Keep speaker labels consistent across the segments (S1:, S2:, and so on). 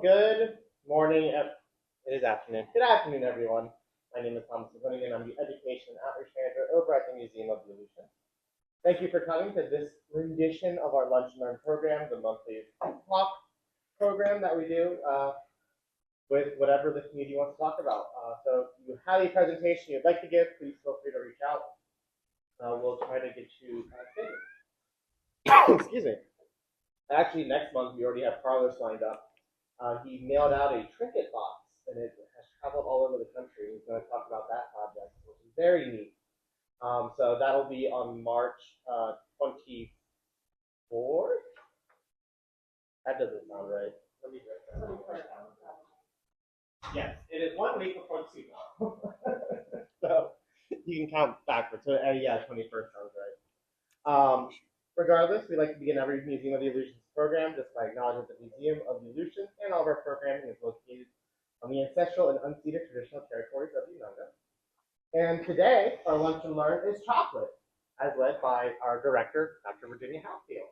S1: Good morning. It is afternoon. Good afternoon, everyone. My name is Thomas Levinigan. I'm the Education Outreach Manager over at the Museum of the Aleutians. Thank you for coming to this rendition of our Lunch and Learn program, the monthly talk program that we do with whatever the community wants to talk about. So if you have a presentation you'd like to give, please feel free to reach out. We'll try to get you scheduled. Excuse me. Actually, next month we already have Carlos lined up. He mailed out a trinket box, and it has traveled all over the country. He's going to talk about that project, which is very neat. So that'll be on March 24th. That doesn't sound right. Let me write that. Yes, it is 1 week before the Super Bowl. So you can count backwards. So yeah, 21st sounds right. Regardless, we like to begin every Museum of the Aleutians program just by acknowledging that the Museum of the Aleutians and all of our programming is located on the ancestral and unceded traditional territories of the Unangax. And today, our lunch and learn is chocolate, as led by our director, Dr. Virginia Hatfield.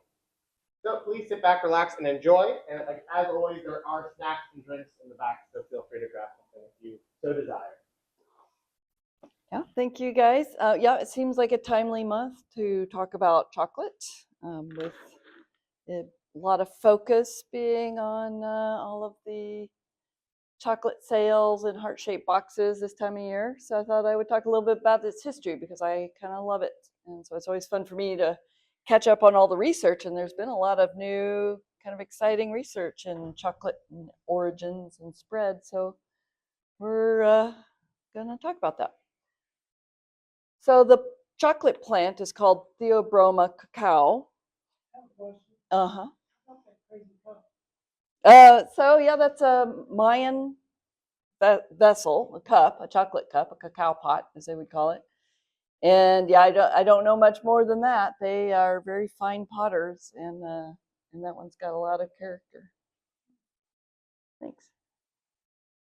S1: So please sit back, relax, and enjoy. And as always, there are snacks and drinks in the back, so feel free to grab something if you so desire.
S2: Yeah, thank you guys. Yeah, it seems like a timely month to talk about chocolate, with a lot of focus being on all of the chocolate sales and heart-shaped boxes this time of year. So I thought I would talk a little bit about its history because I kind of love it. And so it's always fun for me to catch up on all the research. And there's been a lot of new kind of exciting research in chocolate and origins and spread. So we're going to talk about that. So the chocolate plant is called Theobroma cacao. Uh-huh. So yeah, that's a Mayan vessel, a cup, a chocolate cup, a cacao pot, as they would call it. And yeah, I don't know much more than that. They are very fine potters, and that one's got a lot of character. Thanks.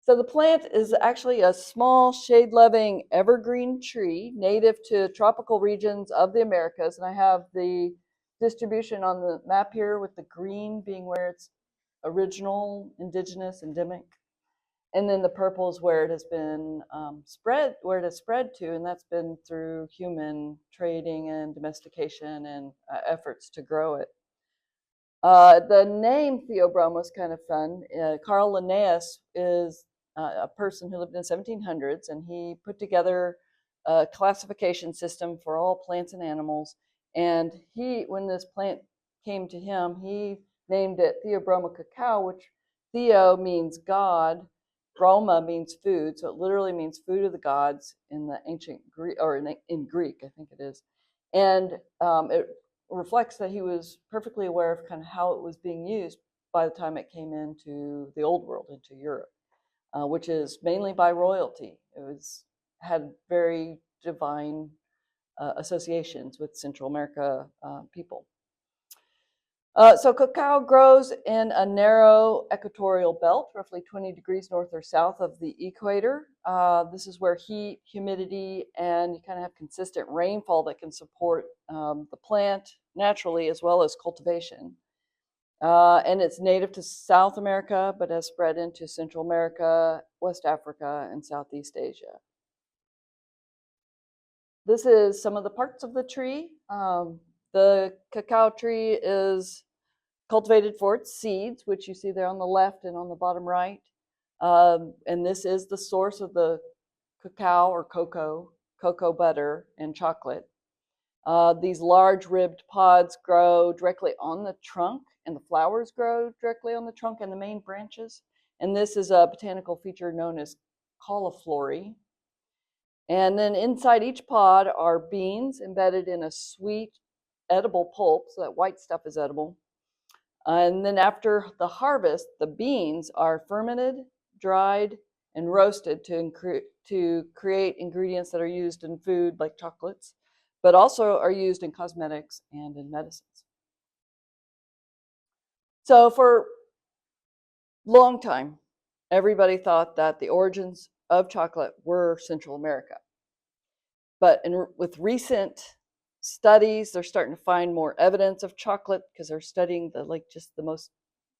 S2: So the plant is actually a small shade-loving evergreen tree native to tropical regions of the Americas. And I have the distribution on the map here with the green being where it's original, indigenous, endemic. And then the purple is where it has been spread to, and that's been through human trading and domestication and efforts to grow it. The name Theobroma is kind of fun. Carl Linnaeus is a person who lived in the 1700s, and he put together a classification system for all plants and animals. And when this plant came to him, he named it Theobroma cacao, which Theo means God, Broma means food, so it literally means food of the gods in the ancient Greek, or in Greek, I think it is. And it reflects that he was perfectly aware of kind of how it was being used by the time it came into the old world, into Europe, which is mainly by royalty. It had very divine associations with Central America people. So cacao grows in a narrow equatorial belt, roughly 20 degrees north or south of the equator. This is where heat, humidity, and you kind of have consistent rainfall that can support the plant naturally as well as cultivation. And it's native to South America, but has spread into Central America, West Africa, and Southeast Asia. This is some of the parts of the tree. The cacao tree is cultivated for its seeds, which you see there on the left and on the bottom right. And this is the source of the cacao or cocoa butter, and chocolate. These large ribbed pods grow directly on the trunk, and the flowers grow directly on the trunk and the main branches. And this is a botanical feature known as cauliflory. And then inside each pod are beans embedded in a sweet, edible pulp, so that white stuff is edible. And then after the harvest, the beans are fermented, dried, and roasted to create ingredients that are used in food like chocolates, but also are used in cosmetics and in medicines. So for a long time, everybody thought that the origins of chocolate were Central America. But with recent studies, they're starting to find more evidence of chocolate because they're studying the most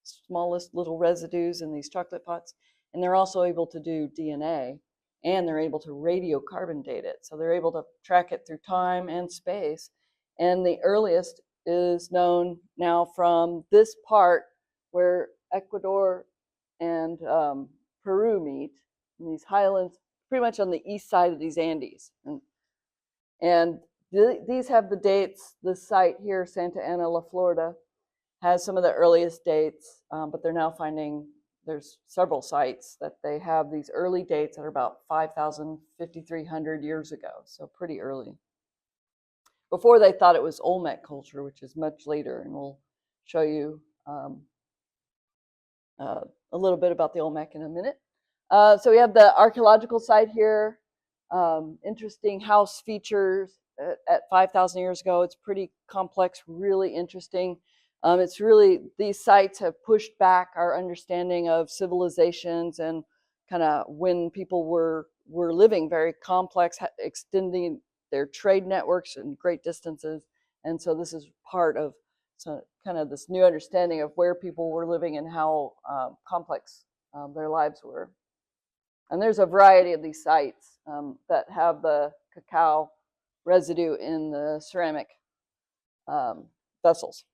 S2: smallest little residues in these chocolate pots. And they're also able to do DNA, and they're able to radiocarbon date it. So they're able to track it through time and space. And the earliest is known now from this part where Ecuador and Peru meet, in these highlands, pretty much on the east side of these Andes. And these have the dates. The site here, Santa Ana, La Florida, has some of the earliest dates, but they're now finding there's several sites that they have these early dates that are about 5,000, 5,300 years ago, so pretty early. Before they thought it was Olmec culture, which is much later, and we'll show you a little bit about the Olmec in a minute. So we have the archaeological site here, interesting house features at 5,000 years ago. It's pretty complex, really interesting. It's really, these sites have pushed back our understanding of civilizations and kind of when people were living very complex, extending their trade networks and great distances. And so this is part of kind of this new understanding of where people were living and how complex their lives were. And there's a variety of these sites that have the cacao residue in the ceramic vessels.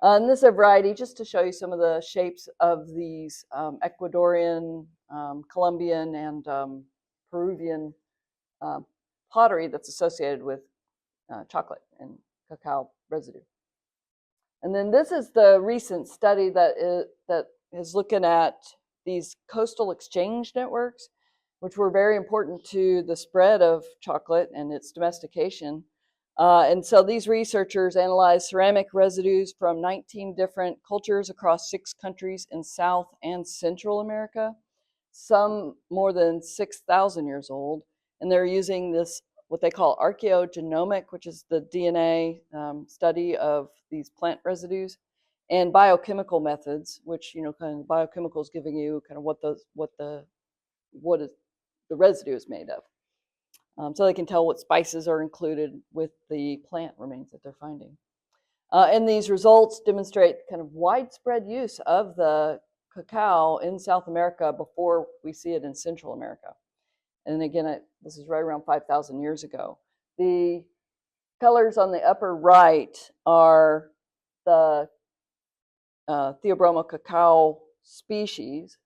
S2: And this is a variety just to show you some of the shapes of these Ecuadorian, Colombian, and Peruvian pottery that's associated with chocolate and cacao residue. And then this is the recent study that is looking at these coastal exchange networks, which were very important to the spread of chocolate and its domestication. And so these researchers analyzed ceramic residues from 19 different cultures across 6 countries in South and Central America, some more than 6,000 years old. And they're using this, what they call archaeogenomic, which is the DNA study of these plant residues, and biochemical methods, which, you know, kind of biochemicals giving you kind of what the residue is made of. So they can tell what spices are included with the plant remains that they're finding. And these results demonstrate kind of widespread use of the cacao in South America before we see it in Central America. And again, this is right around 5,000 years ago. The colors on the upper right are the Theobroma cacao species,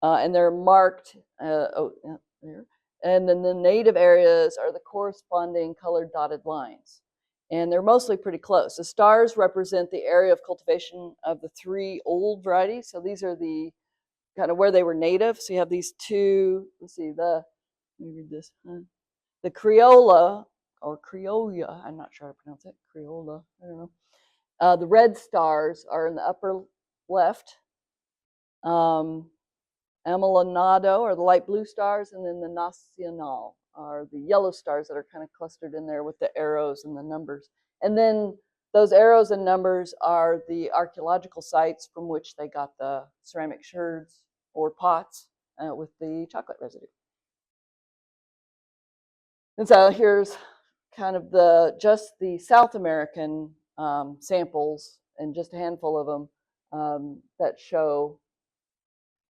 S2: and they're marked, there. And then the native areas are the corresponding colored dotted lines. And they're mostly pretty close. The stars represent the area of cultivation of the 3 old varieties. So these are the kind of where they were native. So you have these 2, let's see, let me read this. The Criolla, or Criolla, I'm not sure how to pronounce it, Criolla, I don't know. The red stars are in the upper left. Amolinado are the light blue stars, and then the Nacional are the yellow stars that are kind of clustered in there with the arrows and the numbers. And then those arrows and numbers are the archaeological sites from which they got the ceramic sherds or pots with the chocolate residue. And so here's kind of just the South American samples, and just a handful of them that show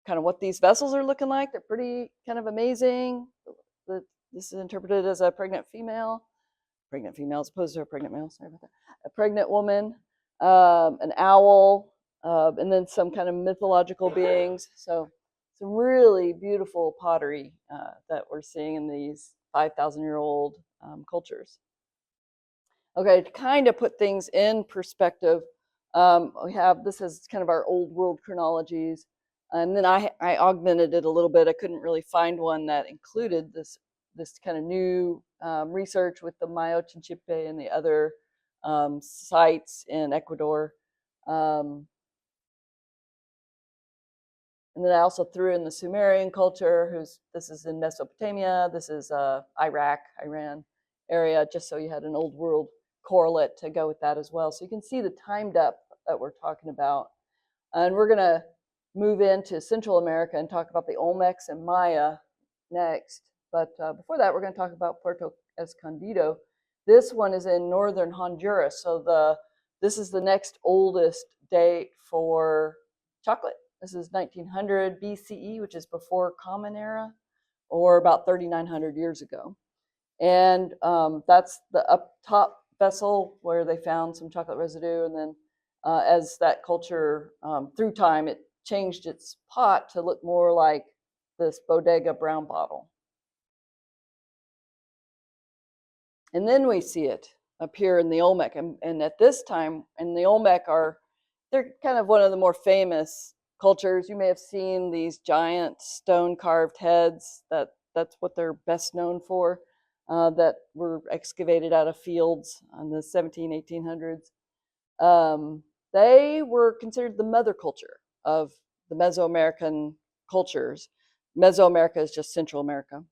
S2: kind of what these vessels are looking like. They're pretty kind of amazing. This is interpreted as a pregnant female as opposed to a pregnant male, sorry about that. A pregnant woman, an owl, and then some kind of mythological beings. So some really beautiful pottery that we're seeing in these 5,000-year-old cultures. Okay, to kind of put things in perspective, this is kind of our old world chronologies. And then I augmented it a little bit. I couldn't really find one that included this kind of new research with the Mayo Chinchipe and the other sites in Ecuador. And then I also threw in the Sumerian culture, this is in Mesopotamia, this is Iraq, Iran area, just so you had an old world correlate to go with that as well. So you can see the time depth that we're talking about. And we're going to move into Central America and talk about the Olmecs and Maya next. But before that, we're going to talk about Puerto Escondido. This one is in northern Honduras. So this is the next oldest date for chocolate. This is 1900 BCE, which is before Common Era, or about 3,900 years ago. And that's the up top vessel where they found some chocolate residue. And then as that culture, through time, it changed its pot to look more like this bodega brown bottle. And then we see it appear in the Olmec. And at this time, in the Olmec they're kind of one of the more famous cultures. You may have seen these giant stone carved heads. That's what they're best known for, that were excavated out of fields in the 1800s. They were considered the mother culture of the Mesoamerican cultures. Mesoamerica is just Central America.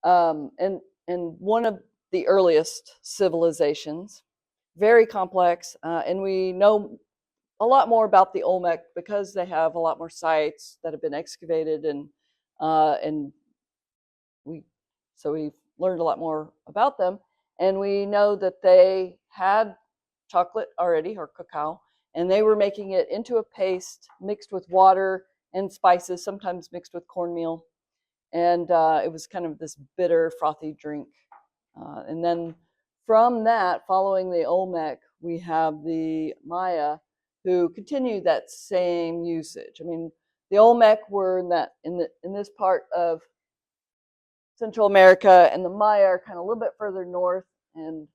S2: And one of the earliest civilizations, very complex, and we know a lot more about the Olmec because they have a lot more sites that have been excavated, and we've learned a lot more about them, and we know that they had chocolate already, or cacao, and they were making it into a paste mixed with water and spices, sometimes mixed with cornmeal, and it was kind of this bitter, frothy drink. And then from that, following the Olmec, we have the Maya, who continue that same usage. I mean, the Olmec were in this part of Central America, and the Maya are kind of a little bit further north, and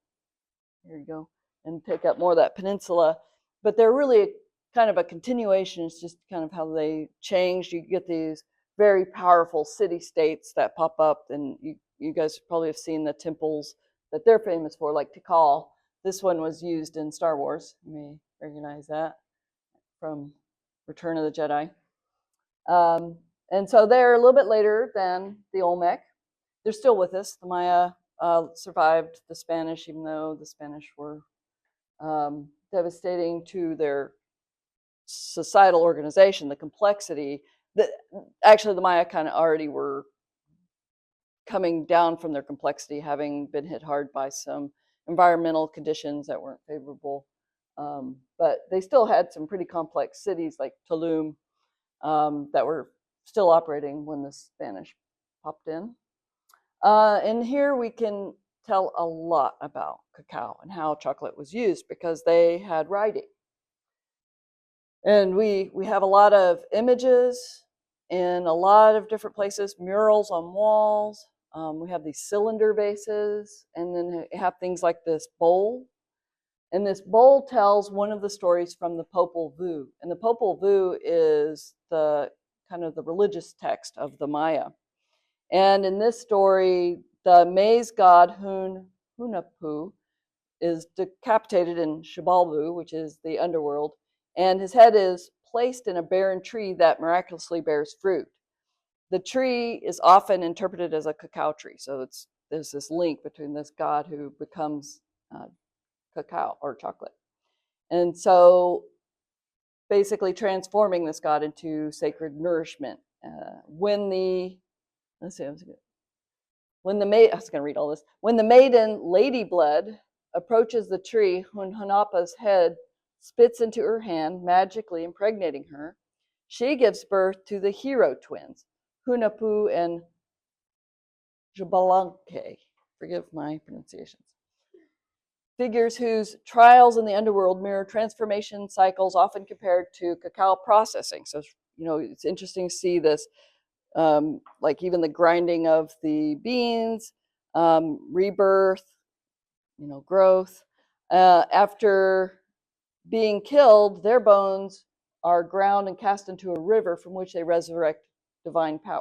S2: here you go, and take up more of that peninsula. But they're really kind of a continuation. It's just kind of how they changed. You get these very powerful city-states that pop up, and you guys probably have seen the temples that they're famous for, like Tikal. This one was used in Star Wars. You may recognize that from Return of the Jedi. And so they're a little bit later than the Olmec. They're still with us. The Maya survived the Spanish, even though the Spanish were devastating to their societal organization, the complexity. Actually, the Maya kind of already were coming down from their complexity, having been hit hard by some environmental conditions that weren't favorable. But they still had some pretty complex cities like Tulum that were still operating when the Spanish popped in. And here we can tell a lot about cacao and how chocolate was used because they had writing. And we have a lot of images in a lot of different places, murals on walls. We have these cylinder vases, and then we have things like this bowl. And this bowl tells one of the stories from the Popol Vuh. And the Popol Vuh is the kind of the religious text of the Maya. And in this story, the maize god Hunahpu is decapitated in Xibalbu, which is the underworld, and his head is placed in a barren tree that miraculously bears fruit. The tree is often interpreted as a cacao tree, so there's this link between this god who becomes cacao or chocolate. And so basically transforming this god into sacred nourishment. When the maiden Lady Blood approaches the tree, when Hunapa's head spits into her hand, magically impregnating her, she gives birth to the hero twins, Hunahpu and Xbalanque. Forgive my pronunciations. Figures whose trials in the underworld mirror transformation cycles often compared to cacao processing. So, it's interesting to see this, like even the grinding of the beans, rebirth, growth. After being killed, their bones are ground and cast into a river from which they resurrect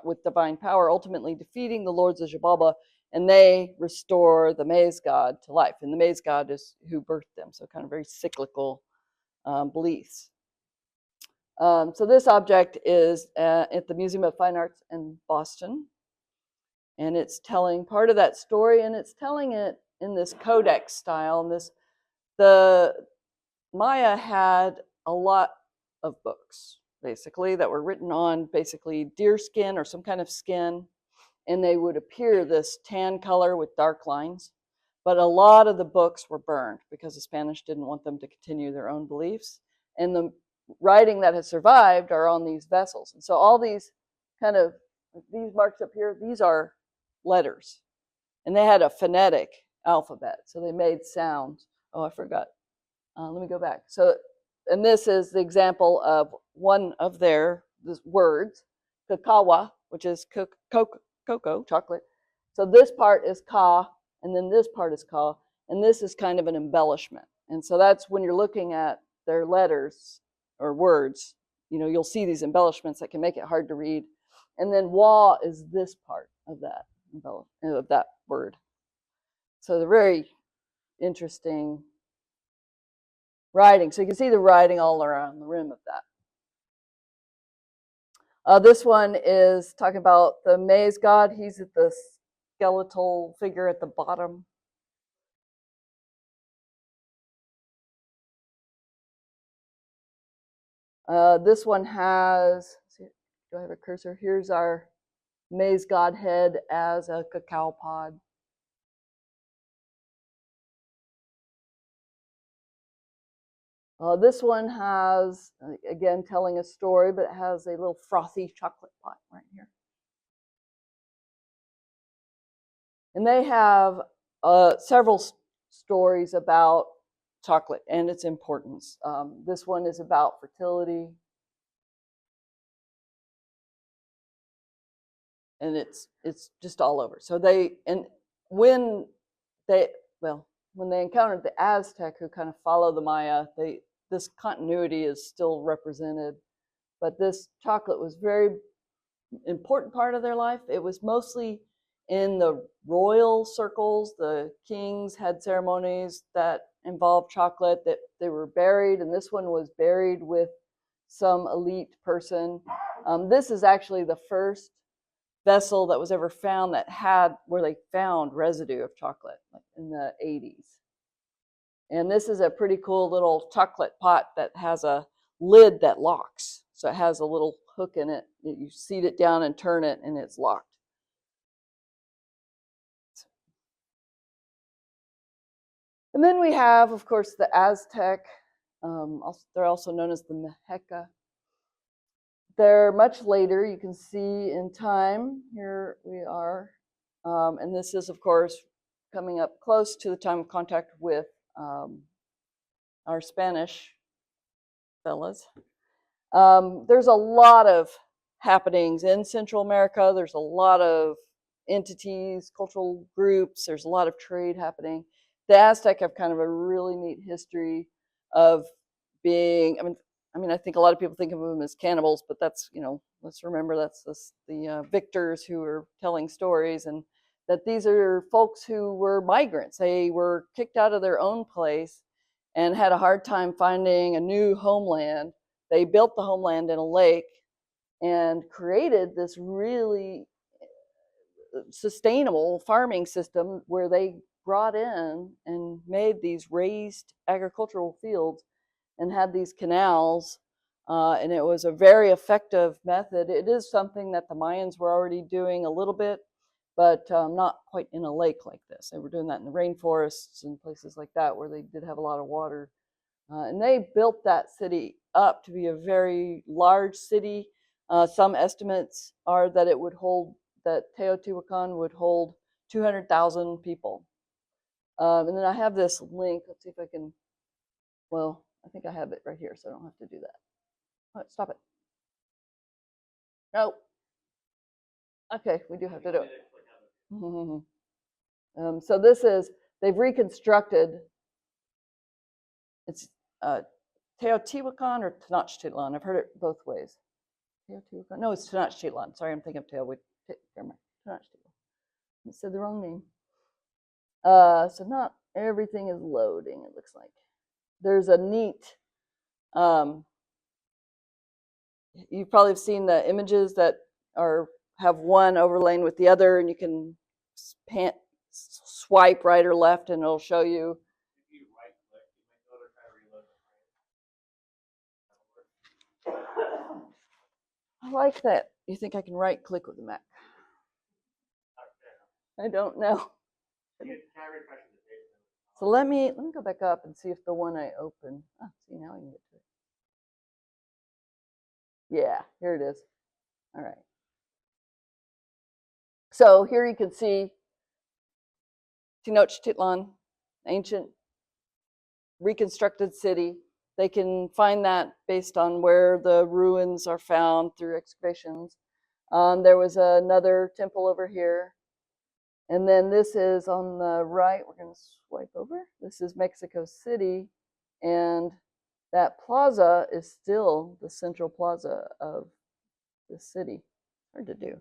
S2: with divine power, ultimately defeating the lords of Xibalba, and they restore the maize god to life. And the maize god is who birthed them, so kind of very cyclical beliefs. So this object is at the Museum of Fine Arts in Boston, and it's telling part of that story, and it's telling it in this codex style. And the Maya had a lot of books, basically, that were written on basically deer skin or some kind of skin, and they would appear this tan color with dark lines. But a lot of the books were burned because the Spanish didn't want them to continue their own beliefs. And writing that has survived are on these vessels. And so all these kind of, these marks up here, these are letters. And they had a phonetic alphabet, so they made sounds. Oh, I forgot. Let me go back. So, and this is the example of one of their words, cacao, which is cocoa, chocolate. So this part is ka, and then this part is ka, and this is kind of an embellishment. And so that's when you're looking at their letters or words, you'll see these embellishments that can make it hard to read. And then wa is this part of that word. So they're very interesting writing. So you can see the writing all around the rim of that. This one is talking about the maize god. He's at the skeletal figure at the bottom. This one has, do I have a cursor? Here's our maize god head as a cacao pod. This one has, again, telling a story, but it has a little frothy chocolate pot right here. And they have several stories about chocolate and its importance. This one is about fertility. And it's just all over. So when they encountered the Aztec, who kind of follow the Maya, this continuity is still represented. But this chocolate was very important part of their life. It was mostly in the royal circles. The kings had ceremonies that involved chocolate, that they were buried, and this one was buried with some elite person. This is actually the first vessel that was ever found where they found residue of chocolate, like in the 80s. And this is a pretty cool little chocolate pot that has a lid that locks. So it has a little hook in it. You seat it down and turn it, and it's locked. And then we have, of course, the Aztec. They're also known as the Mexica. They're much later. You can see in time. Here we are. And this is, of course, coming up close to the time of contact with our Spanish fellas. There's a lot of happenings in Central America. There's a lot of entities, cultural groups. There's a lot of trade happening. The Aztec have kind of a really neat history of being, I think a lot of people think of them as cannibals, but that's, let's remember that's the victors who are telling stories, and that these are folks who were migrants. They were kicked out of their own place and had a hard time finding a new homeland. They built the homeland in a lake and created this really sustainable farming system where they brought in and made these raised agricultural fields and had these canals, and it was a very effective method. It is something that the Mayans were already doing a little bit, but not quite in a lake like this. They were doing that in the rainforests and places like that where they did have a lot of water. And they built that city up to be a very large city. Some estimates are that that Teotihuacan would hold 200,000 people. And then I have this link. Let's see if I can, I think I have it right here, so I don't have to do that. Oh, stop it. No. Okay, we do have to do it. So this is, they've reconstructed, it's Teotihuacan or Tenochtitlan. I've heard it both ways. Teotihuacan. No, it's Tenochtitlan. Sorry, I'm thinking of Tenochtitlan. I said the wrong name. So not everything is loading, it looks like. There's a neat, you've probably seen the images that have one overlain with the other, and you can swipe right or left, and it'll show you. I like that. You think I can right click with the Mac? I don't know. So let me go back up and see if the one I opened. See, now I can get to it. Yeah, here it is. All right. So here you can see Tenochtitlan, ancient reconstructed city. They can find that based on where the ruins are found through excavations. There was another temple over here. And then this is on the right. We're going to swipe over. This is Mexico City. And that plaza is still the central plaza of the city. Hard to do.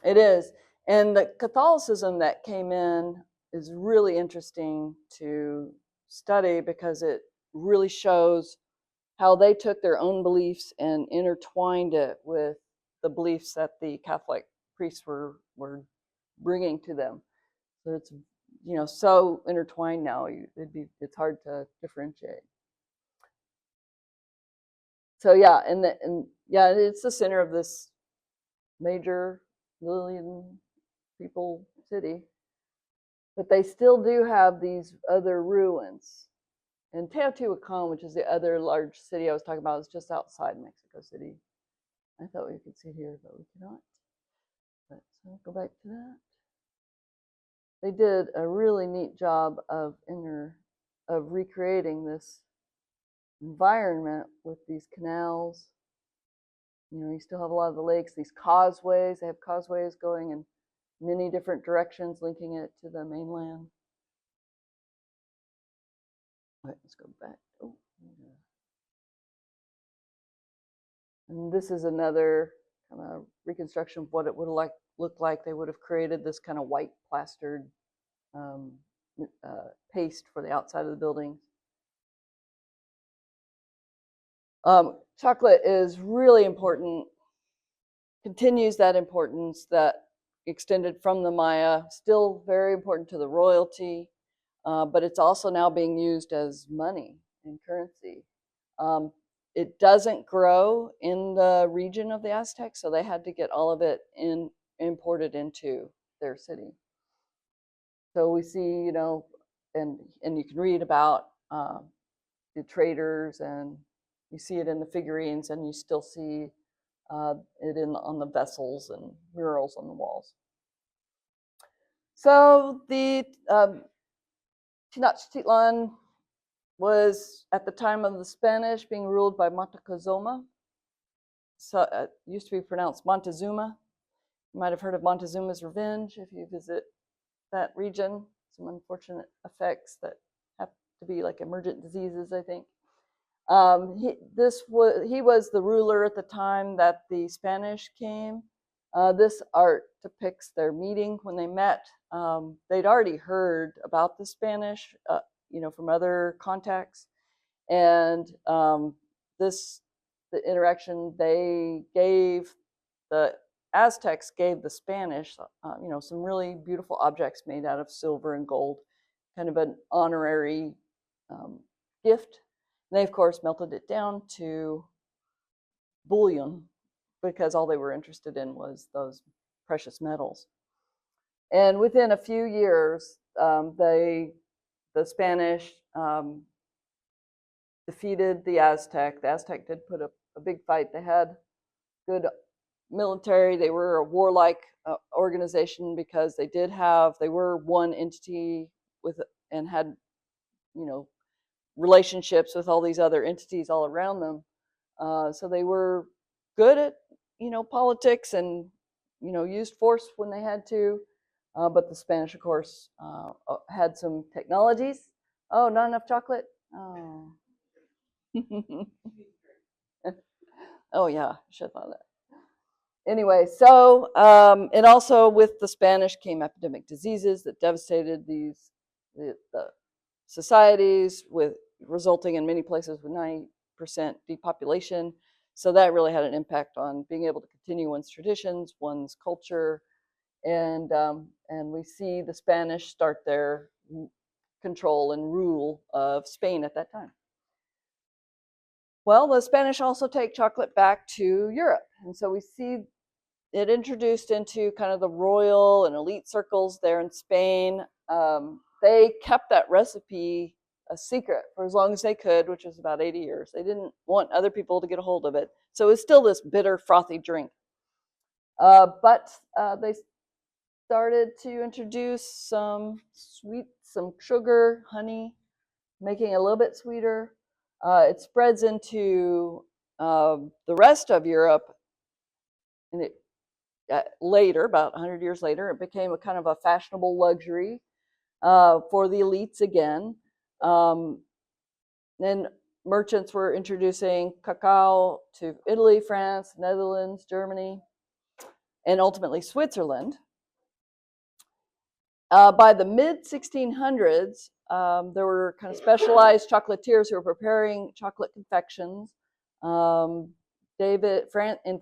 S2: It is. And the Catholicism that came in is really interesting to study because it really shows how they took their own beliefs and intertwined it with the beliefs that the Catholic priests were bringing to them. So it's so intertwined now. It's hard to differentiate. So yeah, and yeah, it's the center of this major million people city, but they still do have these other ruins. And Teotihuacan, which is the other large city I was talking about, is just outside Mexico City. I thought we could see it here, but we cannot. Let's go back to that. They did a really neat job of recreating this environment with these canals. You still have a lot of the lakes, these causeways. They have causeways going in many different directions, linking it to the mainland. All right, let's go back. Oh, yeah. And this is another kind of reconstruction of what it would have looked like. They would have created this kind of white plastered paste for the outside of the buildings. Chocolate is really important, continues that importance that extended from the Maya, still very important to the royalty, but it's also now being used as money and currency. It doesn't grow in the region of the Aztecs, so they had to get all of it imported into their city. So we see, and you can read about the traders, and you see it in the figurines, and you still see it on the vessels and murals on the walls. So the Tenochtitlan was, at the time of the Spanish, being ruled by Montezuma. So it used to be pronounced Montezuma. You might have heard of Montezuma's Revenge if you visit that region. Some unfortunate effects that have to be like emergent diseases, I think. He was the ruler at the time that the Spanish came. This art depicts their meeting when they met. They'd already heard about the Spanish, from other contacts, and the interaction they gave, the Aztecs gave the Spanish, some really beautiful objects made out of silver and gold, kind of an honorary gift. And they, of course, melted it down to bullion because all they were interested in was those precious metals. And within a few years, the Spanish defeated the Aztec. The Aztec did put up a big fight. They had good military. They were a warlike organization because they were one entity and had, relationships with all these other entities all around them. So they were good at, politics and, used force when they had to. But the Spanish, of course, had some technologies. Oh, not enough chocolate? Oh. Oh, yeah, should have thought of that. Anyway, so, and also with the Spanish came epidemic diseases that devastated the societies, resulting in many places with 90% depopulation. So that really had an impact on being able to continue one's traditions, one's culture, and we see the Spanish start their control and rule of Spain at that time. Well, the Spanish also take chocolate back to Europe, and so we see it introduced into kind of the royal and elite circles there in Spain. They kept that recipe a secret for as long as they could, which was about 80 years. They didn't want other people to get a hold of it. So it was still this bitter, frothy drink. But they started to introduce some sugar, honey, making it a little bit sweeter. It spreads into the rest of Europe, and it later, about 100 years later, it became a kind of a fashionable luxury for the elites again. Then merchants were introducing cacao to Italy, France, Netherlands, Germany, and ultimately Switzerland. By the mid 1600s, there were kind of specialized chocolatiers who were preparing chocolate confections. In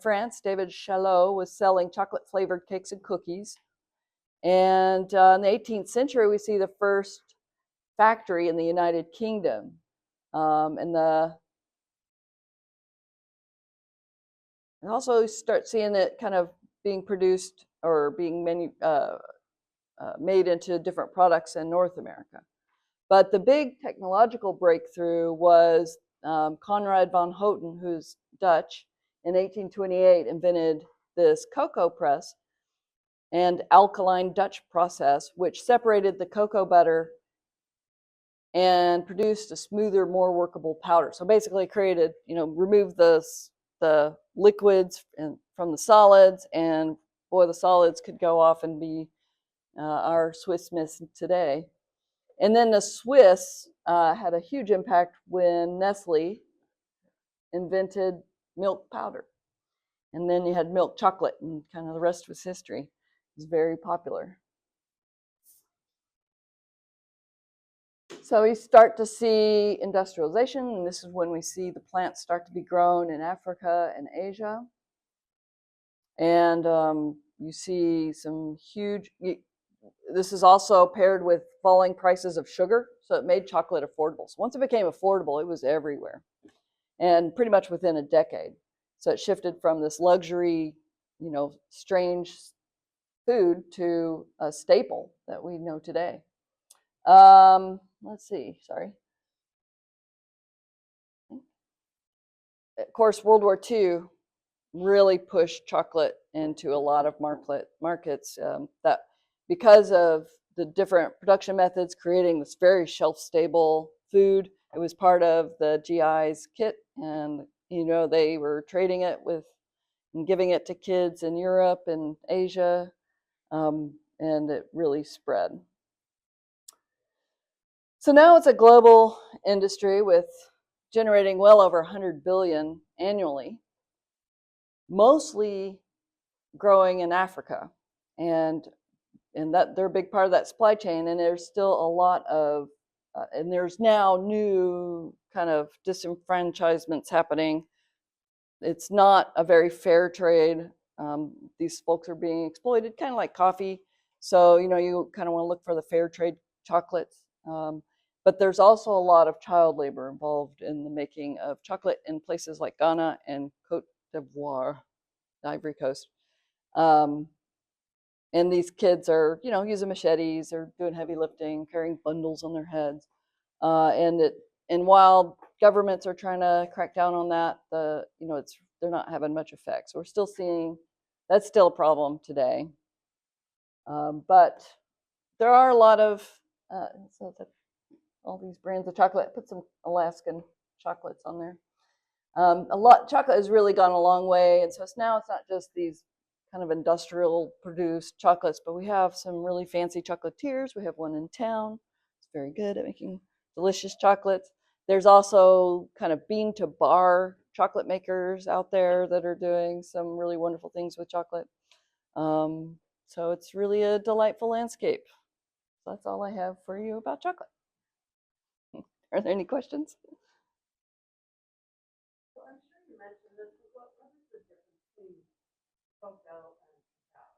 S2: France, David Chalot was selling chocolate flavored cakes and cookies. And in the 18th century, we see the first factory in the United Kingdom. And also start seeing it kind of being produced or being made into different products in North America. But the big technological breakthrough was Conrad von Houten, who's Dutch, in 1828 invented this cocoa press and alkaline Dutch process, which separated the cocoa butter and produced a smoother, more workable powder. So basically created, removed the liquids from the solids, and boy, the solids could go off and be our Swiss Miss today. And then the Swiss had a huge impact when Nestle invented milk powder. And then you had milk chocolate, and kind of the rest was history. It was very popular. So we start to see industrialization, and this is when we see the plants start to be grown in Africa and Asia. And you see some huge, this is also paired with falling prices of sugar, so it made chocolate affordable. So once it became affordable, it was everywhere, and pretty much within a decade. So it shifted from this luxury, strange food to a staple that we know today. Let's see, sorry. Of course, World War II really pushed chocolate into a lot of markets that because of the different production methods creating this very shelf-stable food. It was part of the GI's kit, and they were trading it with and giving it to kids in Europe and Asia, and it really spread. So now it's a global industry with generating well over 100 billion annually, mostly growing in Africa, and that they're a big part of that supply chain. And there's still a lot of and there's now new kind of disenfranchisements happening. It's not a very fair trade. These folks are being exploited, kind of like coffee. So you kind of want to look for the fair trade chocolates. But there's also a lot of child labor involved in the making of chocolate in places like Ghana and Côte d'Ivoire, the Ivory Coast. And these kids are, using machetes or doing heavy lifting, carrying bundles on their heads. And while governments are trying to crack down on that, they're not having much effect. So we're still seeing that's still a problem today. But there are a lot of all these brands of chocolate. Put some Alaskan chocolates on there. Chocolate has really gone a long way, and so it's not just these kind of industrial produced chocolates, but we have some really fancy chocolatiers. We have one in town. It's very good at making delicious chocolates. There's also kind of bean to bar chocolate makers out there that are doing some really wonderful things with chocolate. So it's really a delightful landscape. So that's all I have for you about chocolate. Are there any questions?
S3: Well, I'm sure you mentioned this, but what is the difference between cocoa and cacao?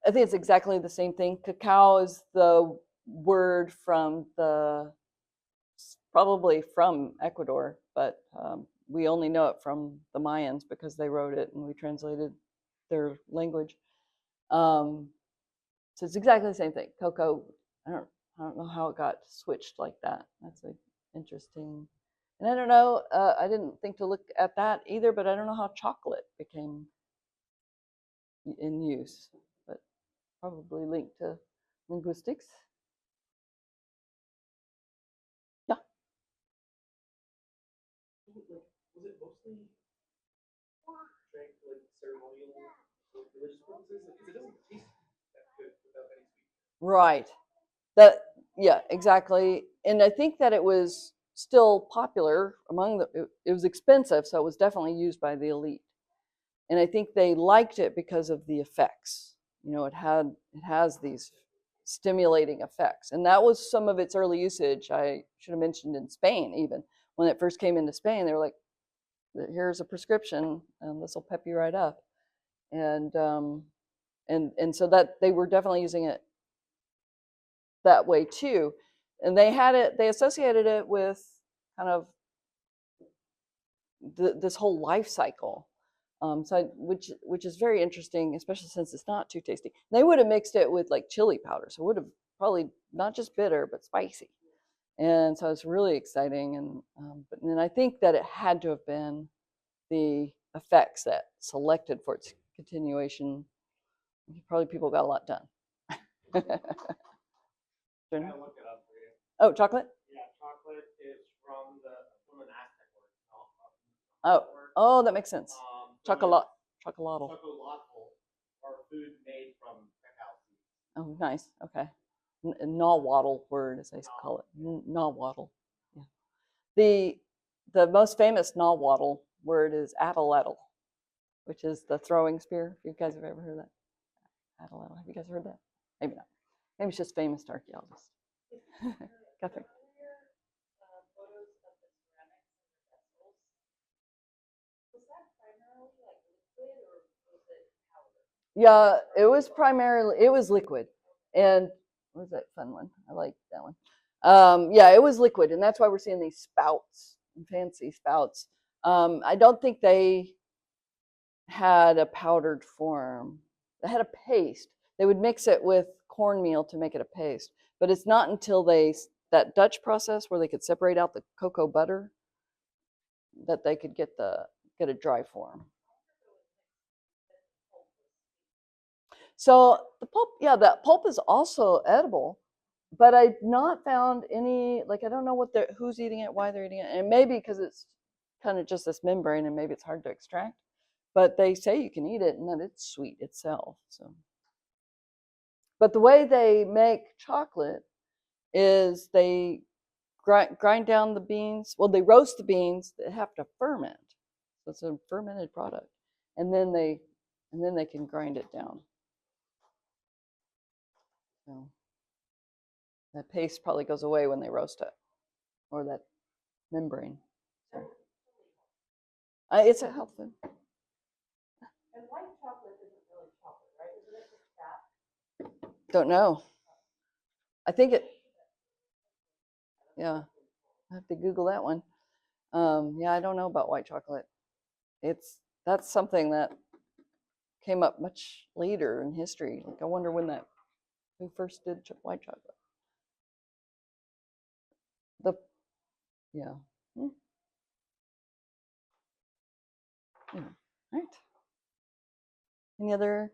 S2: I think it's exactly the same thing. Cacao is the word from probably from Ecuador, but we only know it from the Mayans because they wrote it and we translated their language. So it's exactly the same thing. Cocoa, I don't know how it got switched like that. That's interesting. And I don't know, I didn't think to look at that either, but I don't know how chocolate became in use, but probably linked to linguistics. Yeah.
S1: Was it mostly drank for like ceremonial or religious purposes? Because it doesn't taste that good without any sweetness.
S2: Right. That, yeah, exactly. And I think that it was still popular among it was expensive, so it was definitely used by the elite. And I think they liked it because of the effects. You know, it has these stimulating effects. And that was some of its early usage. I should have mentioned in Spain, even when it first came into Spain, they were like, here's a prescription, and this will pep you right up. And so that they were definitely using it that way too. And they associated it with kind of this whole life cycle. Which is very interesting, especially since it's not too tasty. They would have mixed it with like chili powder, so it would have probably not just bitter but spicy. And so it's really exciting. And but then I think that it had to have been the effects that selected for its continuation. Probably people got a lot done.
S1: I looked it up for you.
S2: Oh, chocolate?
S1: Yeah, chocolate is from an Aztec word.
S2: Oh, that makes sense. Chocolate, chocolatl.
S1: Chocolatl, or food made from cacao seeds.
S2: Oh, nice. Okay. Nahuatl word, as they call it. Nahuatl. Yeah. The most famous Nahuatl word is ataletl, which is the throwing spear. If you guys have ever heard that. Ataletl. Have you guys heard that? Maybe not. Maybe it's just famous to archaeologists. Catherine.
S3: Photos of the ceramics and the vessels. Was that primarily like liquid or was it powder?
S2: Yeah, it was liquid. And what was that fun one? I like that one. Yeah, it was liquid, and that's why we're seeing these spouts, fancy spouts. I don't think they had a powdered form. They had a paste. They would mix it with cornmeal to make it a paste. But it's not until that Dutch process where they could separate out the cocoa butter that they could get a dry form. So the pulp, yeah, that pulp is also edible, but I've not found any, like, I don't know who's eating it, why they're eating it, and maybe because it's kind of just this membrane and maybe it's hard to extract, but they say you can eat it and that it's sweet itself. So, but the way they make chocolate is they grind down the beans. Well, they roast the beans that have to ferment, so it's a fermented product, and then they can grind it down. So that paste probably goes away when they roast it, or that membrane. So, it's a health food.
S3: And white chocolate isn't really chocolate, right? Isn't it just fat?
S2: Don't know. I think it. Yeah, I have to Google that one. Yeah, I don't know about white chocolate. That's something that came up much later in history. Like, I wonder who first did white chocolate. Yeah. Yeah. All right. Any other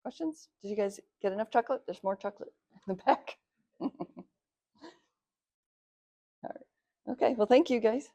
S2: questions? Did you guys get enough chocolate? There's more chocolate in the back. All right. Okay. Well, thank you, guys.